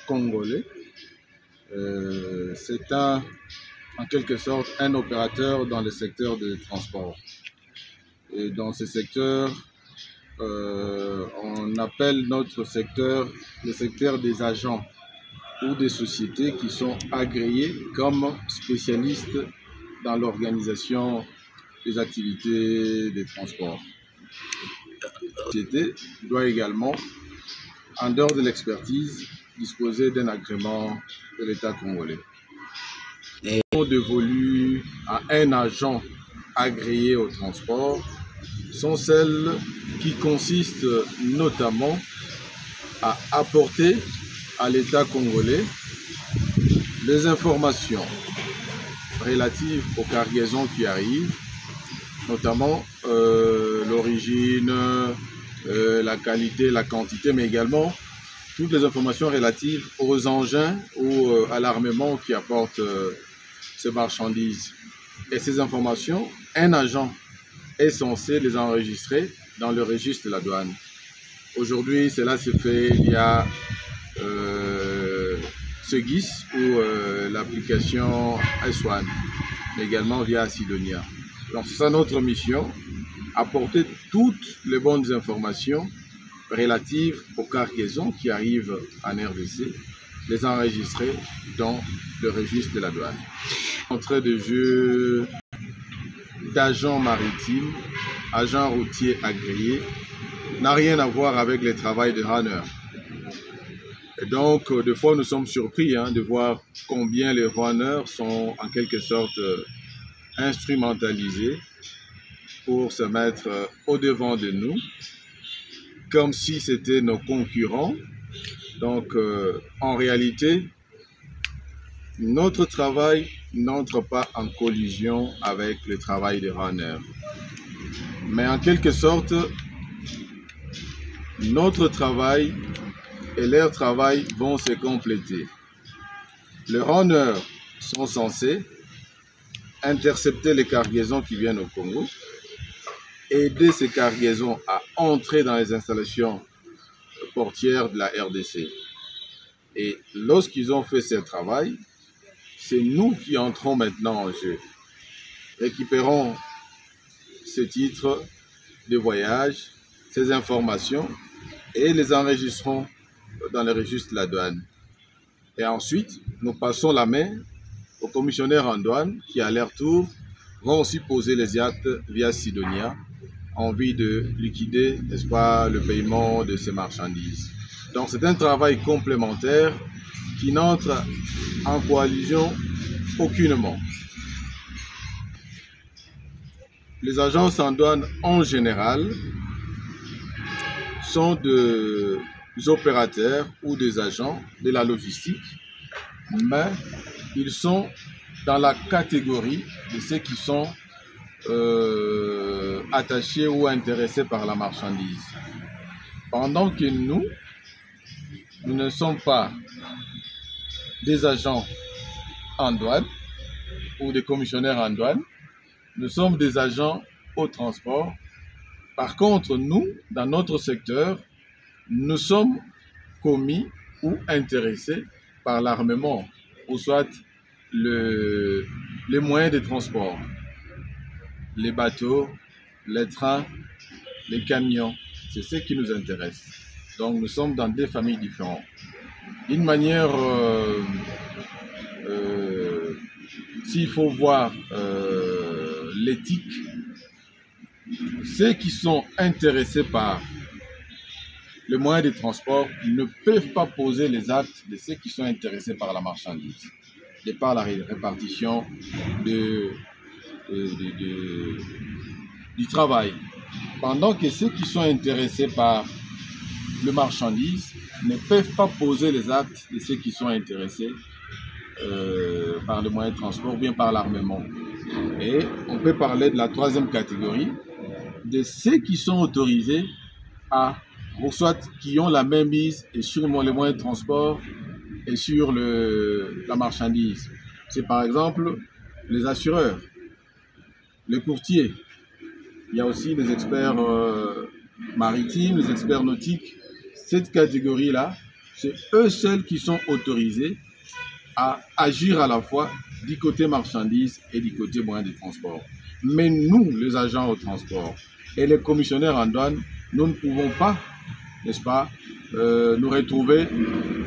congolais. C'est en quelque sorte un opérateur dans le secteur des transports. Et dans ce secteur, on appelle notre secteur le secteur des agents ou des sociétés qui sont agréées comme spécialistes dans l'organisation des activités des transports. La société doit également, en dehors de l'expertise, disposer d'un agrément de l'État congolais. Et dévolues à un agent agréé au transport sont celles qui consistent notamment à apporter à l'État congolais les informations relatives aux cargaisons qui arrivent, notamment l'origine, la qualité, la quantité, mais également toutes les informations relatives aux engins ou à l'armement qui apporte ces marchandises. Et ces informations, un agent est censé les enregistrer dans le registre de la douane. Aujourd'hui, cela se fait via Segis ou l'application S1, mais également via Sidonia. Donc c'est ça notre mission, apporter toutes les bonnes informations relatives aux cargaisons qui arrivent en RDC, les enregistrer dans le registre de la douane. Entrée de jeu d'agent maritime, agent routier agréé, n'a rien à voir avec le travail de runner. Et donc, des fois, nous sommes surpris de voir combien les runners sont en quelque sorte instrumentalisés pour se mettre au-devant de nous, comme si c'était nos concurrents. Donc, en réalité, notre travail n'entre pas en collision avec le travail des runners. Mais en quelque sorte, notre travail et leur travail vont se compléter. Les runners sont censés intercepter les cargaisons qui viennent au Congo, aider ces cargaisons à entrer dans les installations portières de la RDC. Et lorsqu'ils ont fait ce travail, c'est nous qui entrons maintenant en jeu. Récupérons ces titres de voyage, ces informations, et les enregistrons dans le registre de la douane. Et ensuite, nous passons la main aux commissionnaires en douane qui, à leur tour, vont aussi poser les actes via Sidonia en vue de liquider, n'est-ce pas, le paiement de ces marchandises. Donc c'est un travail complémentaire qui n'entre en coalition aucunement. Les agences en douane en général sont des opérateurs ou des agents de la logistique, mais ils sont dans la catégorie de ceux qui sont attachés ou intéressés par la marchandise. Pendant que nous ne sommes pas des agents en douane ou des commissionnaires en douane, nous sommes des agents au transport. Par contre, nous, dans notre secteur, nous sommes commis ou intéressés par l'armement, ou soit les moyens de transport, les bateaux, les trains, les camions, c'est ce qui nous intéresse. Donc nous sommes dans deux familles différentes. D'une manière, s'il faut voir l'éthique, ceux qui sont intéressés par le moyen de transport ne peuvent pas poser les actes de ceux qui sont intéressés par la marchandise, de par la répartition du travail. Pendant que ceux qui sont intéressés par le marchandise ne peuvent pas poser les actes de ceux qui sont intéressés par le moyen de transport ou bien par l'armement. Et on peut parler de la troisième catégorie, de ceux qui sont autorisés à, ou soit qui ont la même mise et sur les moyens de transport et sur la marchandise. C'est par exemple les assureurs, les courtiers. Il y a aussi les experts maritimes, les experts nautiques. Cette catégorie-là C'est eux seuls qui sont autorisés à agir à la fois du côté marchandises et du côté moyen de transport. Mais nous, les agents au transport et les commissionnaires en douane, nous ne pouvons pas, n'est-ce pas, nous retrouver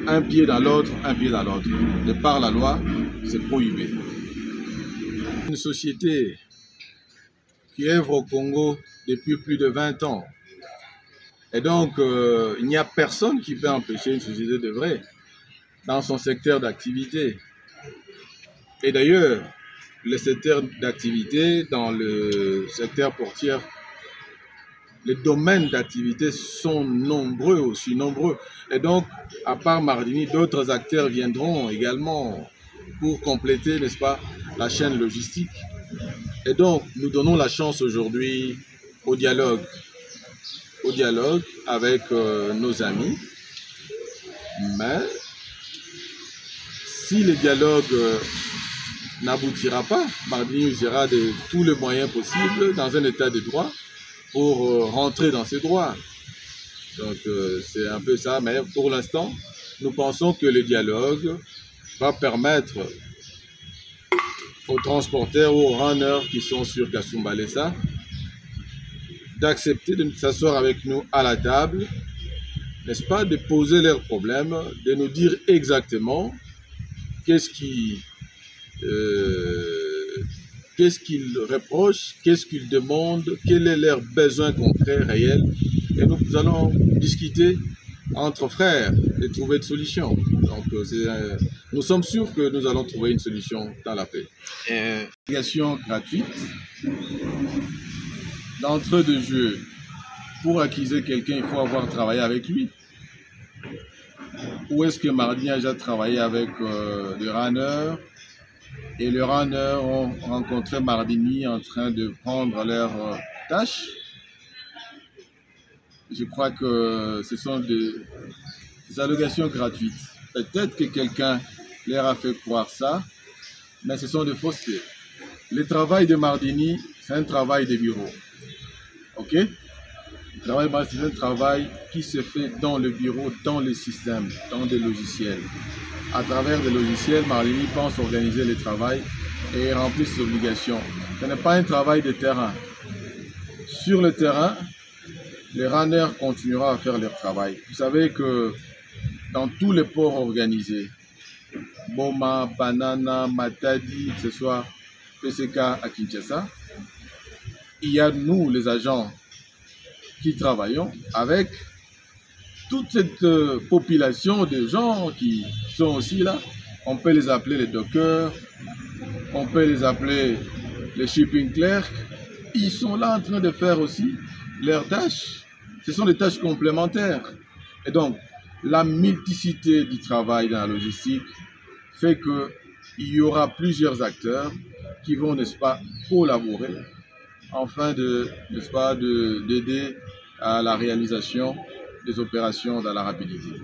un pied dans l'autre, un pied dans l'autre. De par la loi, c'est prohibé. Une société qui œuvre au Congo depuis plus de 20 ans. Et donc, il n'y a personne qui peut empêcher une société d'œuvrer dans son secteur d'activité. Et d'ailleurs, le secteur d'activité, dans le secteur portier, les domaines d'activité sont nombreux aussi, nombreux. Et donc, à part Mardini, d'autres acteurs viendront également pour compléter, n'est-ce pas, la chaîne logistique. Et donc, nous donnons la chance aujourd'hui au dialogue avec nos amis. Mais si le dialogue n'aboutira pas, Mardini usera de tous les moyens possibles dans un état de droit pour rentrer dans ses droits. Donc c'est un peu ça, mais pour l'instant, nous pensons que le dialogue va permettre aux transporteurs ou aux runners qui sont sur Kasumbalesa d'accepter de s'asseoir avec nous à la table, n'est-ce pas, de poser leurs problèmes, de nous dire exactement qu'est-ce qu'ils reprochent, qu'est-ce qu'ils demandent, quel est leur besoin concret, réel. Et nous allons discuter entre frères et trouver une solution. Donc, nous sommes sûrs que nous allons trouver une solution dans la paix. Navigation gratuite. D'entrée de jeu, pour acquérir quelqu'un, il faut avoir travaillé avec lui. Où est-ce que Mardini a déjà travaillé avec le runner? Et les runners ont rencontré Mardini en train de prendre leurs tâches. Je crois que ce sont des allocations gratuites. Peut-être que quelqu'un leur a fait croire ça, mais ce sont des faussetés. Le travail de Mardini, c'est un travail de bureau. OK? Le travail, c'est un travail qui se fait dans le bureau, dans les systèmes, dans des logiciels. À travers des logiciels, Mardini pense organiser le travail et remplir ses obligations. Ce n'est pas un travail de terrain. Sur le terrain, les runners continueront à faire leur travail. Vous savez que dans tous les ports organisés, Boma, Banana, Matadi, que ce soit PCK à Kinshasa, il y a nous, les agents, qui travaillons avec toute cette population de gens qui sont aussi là. On peut les appeler les dockers, on peut les appeler les shipping clerks. Ils sont là en train de faire aussi leurs tâches. Ce sont des tâches complémentaires. Et donc, la multiplicité du travail dans la logistique fait qu'il y aura plusieurs acteurs qui vont, n'est-ce pas, collaborer afin d'aider à la réalisation des opérations dans la rapidité.